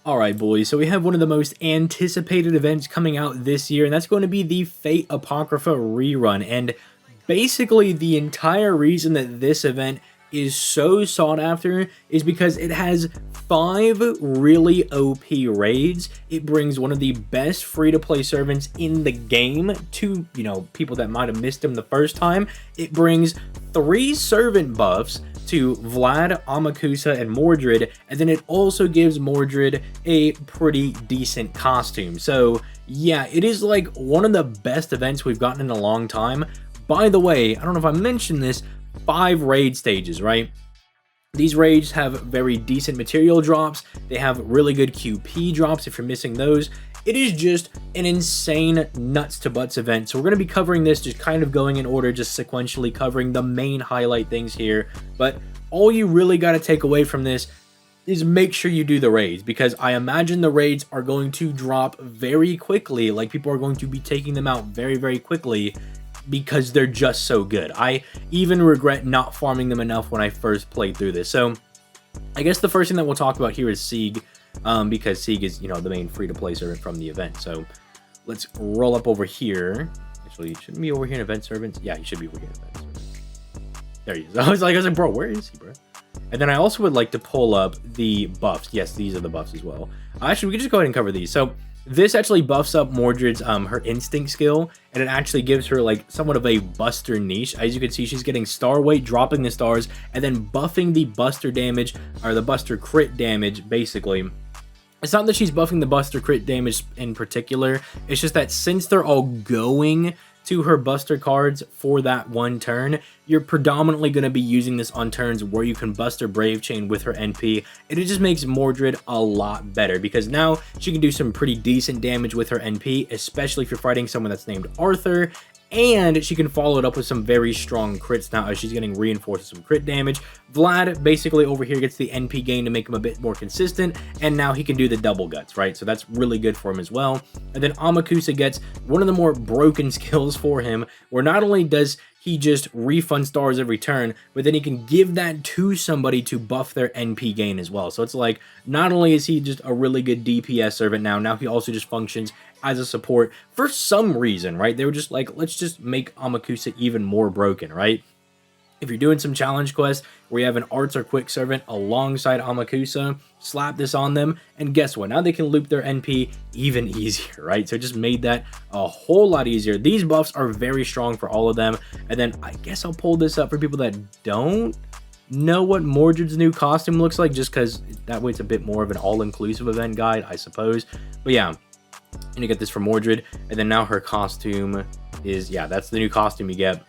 Alright boys, so we have one of the most anticipated events coming out this year, and that's going to be the Fate Apocrypha rerun. And basically the entire reason that this event is so sought after is because it has 5 really OP raids. It brings one of the best free-to-play servants in the game to, people that might have missed him the first time. It brings 3 servant buffs to Vlad, Amakusa, and Mordred, and then it also gives Mordred a pretty decent costume. So yeah, it is like one of the best events we've gotten in a long time. By the way, I don't know if I mentioned this, 5 raid stages, right? These raids have very decent material drops. They have really good QP drops if you're missing those. It is just an insane nuts to butts event. So we're going to be covering this, just kind of going in order, just sequentially covering the main highlight things here. But all you really got to take away from this is make sure you do the raids, because I imagine the raids are going to drop very quickly. Like, people are going to be taking them out very, very quickly because they're just so good. I even regret not farming them enough when I first played through this. So I guess the first thing that we'll talk about here is Sieg. Because Sieg is, the main free-to-play servant from the event. So let's roll up over here. Actually, he shouldn't be over here in event servants. Yeah, he should be over here in event servants. There he is. I was like, bro, where is he, bro? And then I also would like to pull up the buffs. Yes, these are the buffs as well. Actually, we can just go ahead and cover these. So this actually buffs up Mordred's her instinct skill, and it actually gives her like somewhat of a buster niche. As you can see, she's getting star weight, dropping the stars, and then buffing the buster damage, or the buster crit damage, basically. It's not that she's buffing the buster crit damage in particular, it's just that since they're all going to her buster cards for that one turn, you're predominantly going to be using this on turns where you can buster Brave Chain with her NP, and it just makes Mordred a lot better, because now she can do some pretty decent damage with her NP, especially if you're fighting someone that's named Arthur. And she can follow it up with some very strong crits now, as she's getting reinforced with some crit damage. Vlad basically over here gets the NP gain to make him a bit more consistent, and now he can do the double guts, right? So that's really good for him as well. And then Amakusa gets one of the more broken skills for him, where not only does he just refund stars every turn, but then he can give that to somebody to buff their NP gain as well. So it's like, not only is he just a really good DPS servant now he also just functions as a support for some reason, right? They were just like, let's just make Amakusa even more broken, right? If you're doing some challenge quests where you have an arts or quick servant alongside Amakusa, slap this on them, and guess what? Now they can loop their NP even easier, right? So it just made that a whole lot easier. These buffs are very strong for all of them. And then I guess I'll pull this up for people that don't know what Mordred's new costume looks like, just because that way it's a bit more of an all-inclusive event guide, I suppose. But yeah, and you get this from Mordred, and then now her costume is, yeah, that's the new costume you get.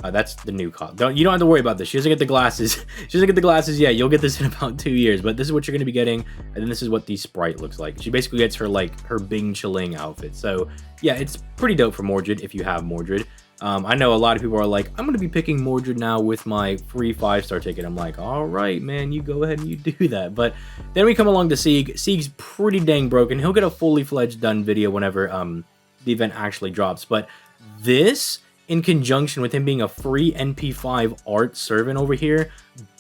That's the new costume. You don't have to worry about this. She doesn't get the glasses. She doesn't get the glasses yet. You'll get this in about 2 years, but this is what you're going to be getting, and then this is what the sprite looks like. She basically gets her, like, her Bing Chiling outfit. So yeah, it's pretty dope for Mordred if you have Mordred. I know a lot of people are like, I'm going to be picking Mordred now with my free 5-star ticket. I'm like, all right, man, you go ahead and you do that. But then we come along to Sieg. Sieg's pretty dang broken. He'll get a fully fledged done video whenever the event actually drops. But this, in conjunction with him being a free NP5 art servant over here,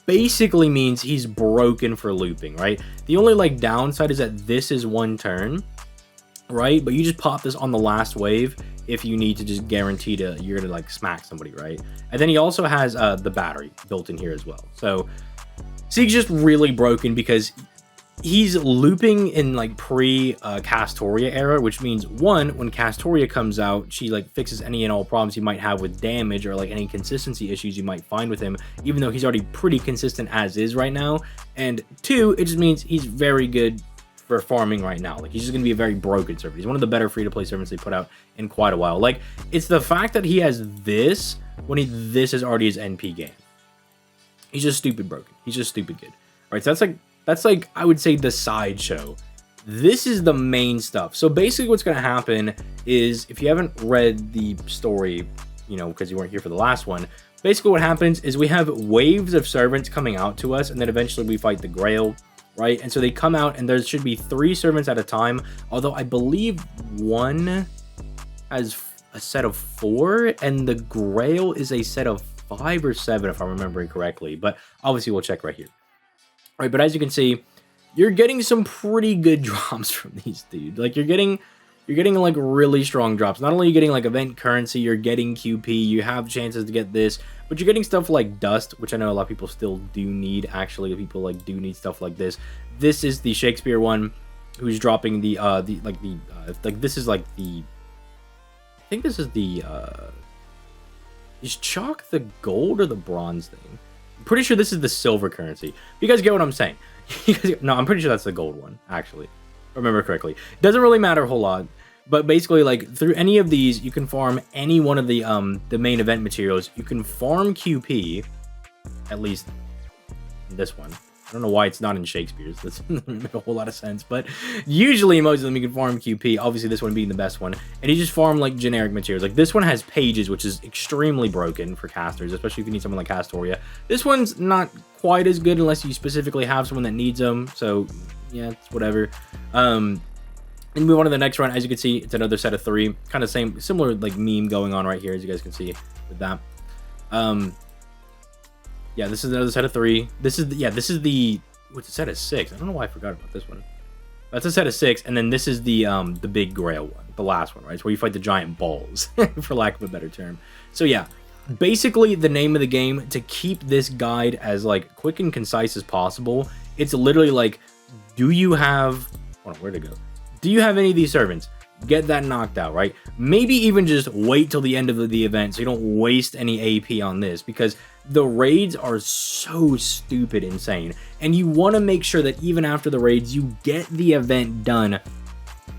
basically means he's broken for looping, right? The only like downside is that this is one turn, right? But you just pop this on the last wave if you need to just guarantee you're gonna like smack somebody, right? And then he also has the battery built in here as well. So Sieg's just really broken because he's looping in like pre-Castoria era, which means one, when Castoria comes out, she like fixes any and all problems you might have with damage or like any consistency issues you might find with him, even though he's already pretty consistent as is right now. And two, it just means he's very good for farming right now. Like, he's just gonna be a very broken servant. He's one of the better free-to-play servants they put out in quite a while. Like, it's the fact that he has this when this is already his NP game. He's just stupid broken. He's just stupid good. All right, so that's like I would say the sideshow. This is the main stuff. So basically what's going to happen is, if you haven't read the story, because you weren't here for the last one, basically what happens is we have waves of servants coming out to us, and then eventually we fight the Grail, right? And so they come out, and there should be 3 servants at a time, although I believe one has a set of 4, and the Grail is a set of 5 or 7, if I'm remembering correctly, but obviously we'll check right here. All right, but as you can see, you're getting some pretty good drops from these dudes. Like you're getting like really strong drops. Not only are you getting like event currency, you're getting QP, you have chances to get this, but you're getting stuff like dust, which I know a lot of people still do need. Actually, people like do need stuff like this. This is the Shakespeare one, who's dropping the this is like the, I think this is the is chalk the gold or the bronze thing? I'm pretty sure this is the silver currency. You guys get what I'm saying? No, I'm pretty sure that's the gold one, actually. Remember correctly. Doesn't really matter a whole lot, but basically, like, through any of these, you can farm any one of the main event materials. You can farm QP, at least this one. I don't know why it's not in Shakespeare's. This doesn't make a whole lot of sense, but usually most of them you can farm QP. Obviously, this one being the best one, and you just farm like generic materials. Like this one has pages, which is extremely broken for casters, especially if you need someone like Castoria. This one's not quite as good unless you specifically have someone that needs them. So yeah, it's whatever. And move on to the next run. As you can see, it's another set of 3, kind of similar like meme going on right here, as you guys can see with that. Yeah, this is another set of 3. This is the what's a set of 6? I don't know why I forgot about this one. That's a set of 6, and then this is the big grail one, the last one, right? It's where you fight the giant balls, for lack of a better term. So yeah, basically the name of the game, to keep this guide as like quick and concise as possible, it's literally like, do you have, hold on, where'd it go? Do you have any of these servants? Get that knocked out, right? Maybe even just wait till the end of the event so you don't waste any AP on this, because the raids are so stupid insane, and you want to make sure that even after the raids you get the event done,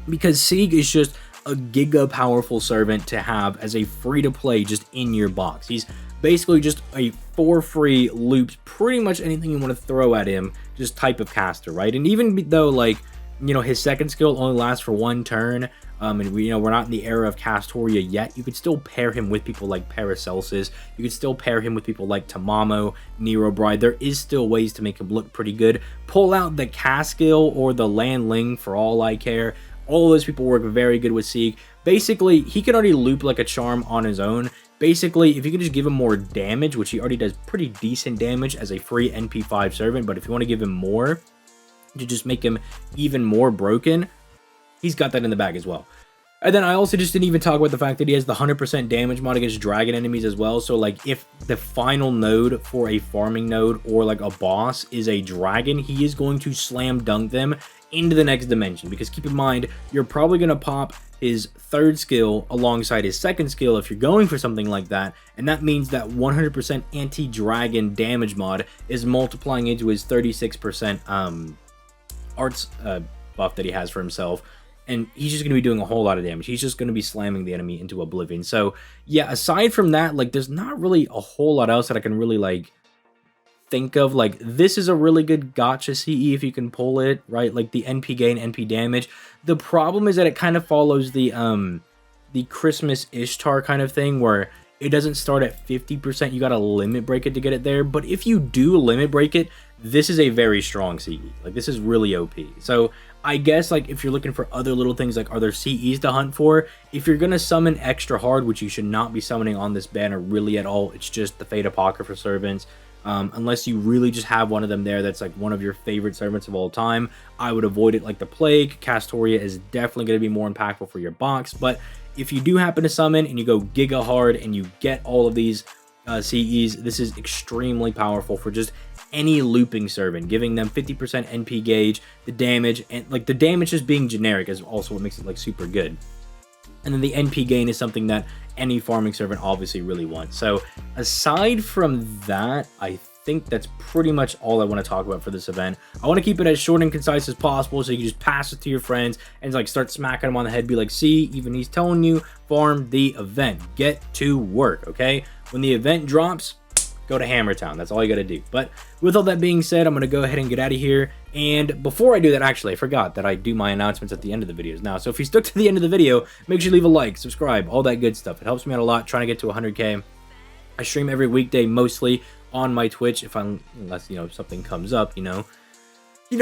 because Sieg is just a giga powerful servant to have as a free-to-play just in your box. He's basically just a for free loops pretty much anything you want to throw at him, just type of caster, right? And even though, like, you know, his second skill only lasts for 1 turn, and we, you know, we're not in the era of Castoria yet, you could still pair him with people like Paracelsus. You could still pair him with people like Tamamo, Nero Bride. There is still ways to make him look pretty good. Pull out the cast skill or the Lan Ling for all I care. All of those people work very good with Sieg. Basically, he can already loop like a charm on his own. Basically, if you can just give him more damage, which he already does pretty decent damage as a free NP5 servant, but if you want to give him more to just make him even more broken, he's got that in the bag as well. And then I also just didn't even talk about the fact that he has the 100% damage mod against dragon enemies as well. So like if the final node for a farming node or like a boss is a dragon, he is going to slam dunk them into the next dimension. Because keep in mind, you're probably going to pop his 3rd skill alongside his 2nd skill if you're going for something like that. And that means that 100% anti-dragon damage mod is multiplying into his 36% arts buff that he has for himself, and he's just going to be doing a whole lot of damage. He's just going to be slamming the enemy into oblivion. So yeah, aside from that, like, there's not really a whole lot else that I can really like think of. Like, this is a really good gacha CE if you can pull it, right? Like the NP gain, NP damage. The problem is that it kind of follows the Christmas Ishtar kind of thing, where it doesn't start at 50%. You got to limit break it to get it there. But if you do limit break it, this is a very strong CE. Like, this is really OP. So I guess, like, if you're looking for other little things, like, are there CEs to hunt for? If you're going to summon extra hard, which you should not be summoning on this banner really at all, it's just the Fate Apocrypha servants. Unless you really just have one of them there that's like one of your favorite servants of all time, I would avoid it like the plague. Castoria is definitely going to be more impactful for your box, but if you do happen to summon and you go giga hard and you get all of these CEs, this is extremely powerful for just any looping servant, giving them 50% NP gauge, the damage, and like the damage just being generic is also what makes it like super good. And then the NP gain is something that any farming servant obviously really wants. So aside from that, I think that's pretty much all I want to talk about for this event. I want to keep it as short and concise as possible so you can just pass it to your friends and like start smacking them on the head, be like, see, even he's telling you, farm the event, get to work, okay? When the event drops, go to Hammertown. That's all you got to do. But with all that being said, I'm going to go ahead and get out of here. And before I do that, actually, I forgot that I do my announcements at the end of the videos now. So if you stuck to the end of the video, make sure you leave a like, subscribe, all that good stuff. It helps me out a lot trying to get to 100K. I stream every weekday, mostly on my Twitch, unless, you know, something comes up, you know,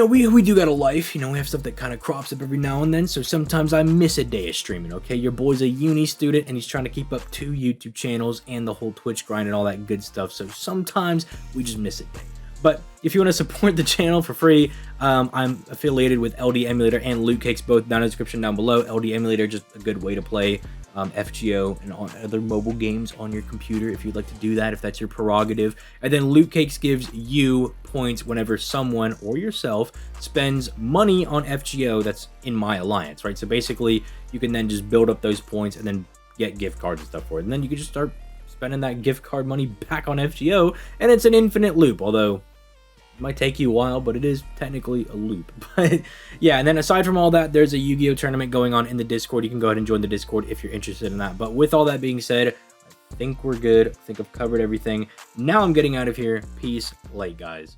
we do got a life, you know, we have stuff that kind of crops up every now and then, so sometimes I miss a day of streaming, okay? Your boy's a uni student, and he's trying to keep up 2 YouTube channels and the whole Twitch grind and all that good stuff, so sometimes we just miss a day. But if you want to support the channel for free, I'm affiliated with LD Emulator and Loot Cakes, both down in the description down below. LD Emulator, just a good way to play FGO and other mobile games on your computer if you'd like to do that, if that's your prerogative. And then Loot Cakes gives you points whenever someone or yourself spends money on FGO that's in my alliance, right? So basically, you can then just build up those points and then get gift cards and stuff for it. And then you can just start spending that gift card money back on FGO, and it's an infinite loop, although it might take you a while, but it is technically a loop. But yeah, and then aside from all that, there's a Yu-Gi-Oh tournament going on in the Discord. You can go ahead and join the Discord if you're interested in that. But with all that being said, I think we're good. I think I've covered everything. Now I'm getting out of here. Peace, late guys.